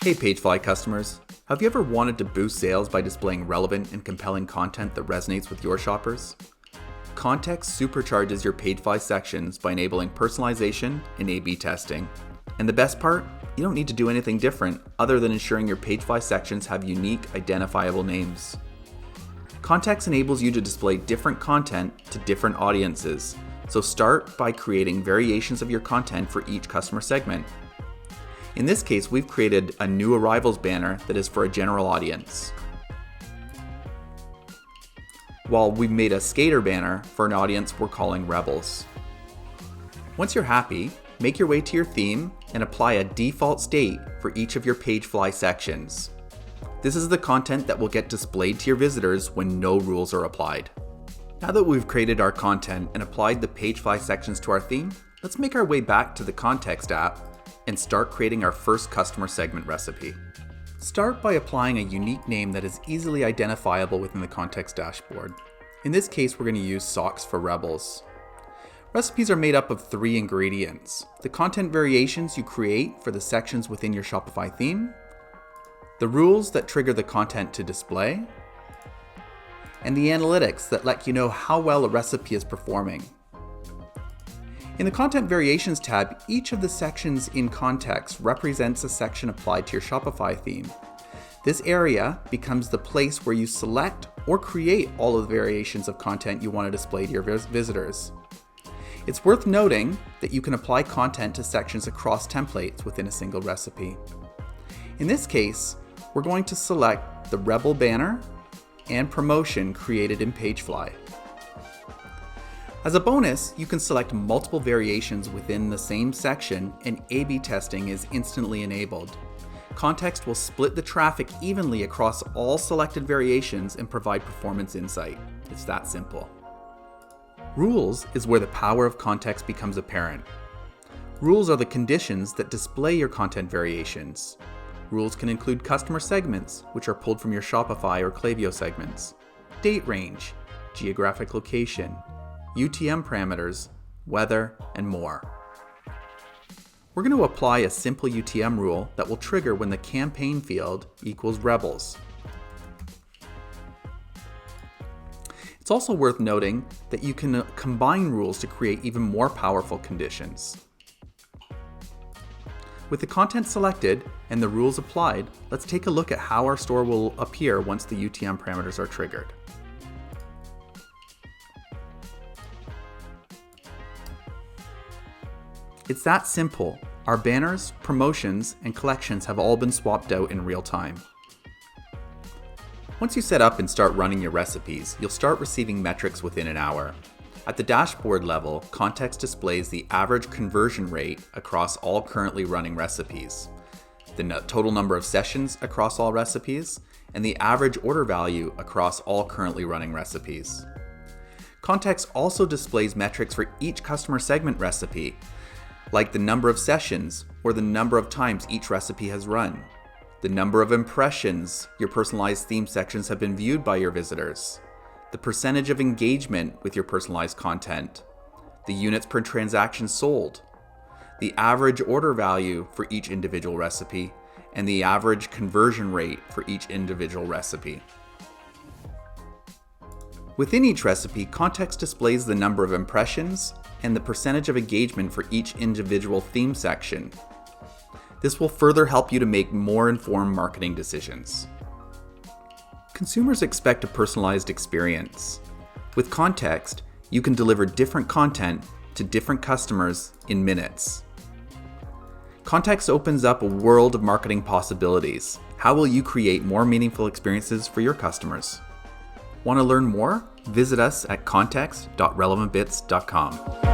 Hey PageFly customers, have you ever wanted to boost sales by displaying relevant and compelling content that resonates with your shoppers? Context supercharges your PageFly sections by enabling personalization and A/B testing. And the best part? You don't need to do anything different other than ensuring your PageFly sections have unique, identifiable names. Context enables you to display different content to different audiences, so start by creating variations of your content for each customer segment. In this case, we've created a new arrivals banner that is for a general audience, while we've made a skater banner for an audience we're calling Rebels. Once you're happy, make your way to your theme and apply a default state for each of your PageFly sections. This is the content that will get displayed to your visitors when no rules are applied. Now that we've created our content and applied the PageFly sections to our theme, let's make our way back to the Context app and start creating our first customer segment recipe. Start by applying a unique name that is easily identifiable within the Context dashboard. In this case, we're going to use socks for Rebels. Recipes are made up of 3 ingredients: the content variations you create for the sections within your Shopify theme, the rules that trigger the content to display, and the analytics that let you know how well a recipe is performing. In the Content Variations tab, each of the sections in Context represents a section applied to your Shopify theme. This area becomes the place where you select or create all of the variations of content you want to display to your visitors. It's worth noting that you can apply content to sections across templates within a single recipe. In this case, we're going to select the Rebel banner and promotion created in PageFly. As a bonus, you can select multiple variations within the same section, and A/B testing is instantly enabled. Context will split the traffic evenly across all selected variations and provide performance insight. It's that simple. Rules is where the power of context becomes apparent. Rules are the conditions that display your content variations. Rules can include customer segments, which are pulled from your Shopify or Klaviyo segments, date range, geographic location, UTM parameters, weather, and more. We're going to apply a simple UTM rule that will trigger when the campaign field equals Rebels. It's also worth noting that you can combine rules to create even more powerful conditions. With the content selected and the rules applied, let's take a look at how our store will appear once the UTM parameters are triggered. It's that simple. Our banners, promotions, and collections have all been swapped out in real time. Once you set up and start running your recipes, you'll start receiving metrics within an hour. At the dashboard level, Context displays the average conversion rate across all currently running recipes, the total number of sessions across all recipes, and the average order value across all currently running recipes. Context also displays metrics for each customer segment recipe, like the number of sessions or the number of times each recipe has run, the number of impressions your personalized theme sections have been viewed by your visitors, the percentage of engagement with your personalized content, the units per transaction sold, the average order value for each individual recipe, and the average conversion rate for each individual recipe. Within each recipe, Context displays the number of impressions and the percentage of engagement for each individual theme section. This will further help you to make more informed marketing decisions. Consumers expect a personalized experience. With Context, you can deliver different content to different customers in minutes. Context opens up a world of marketing possibilities. How will you create more meaningful experiences for your customers? Want to learn more? Visit us at context.relevantbits.com.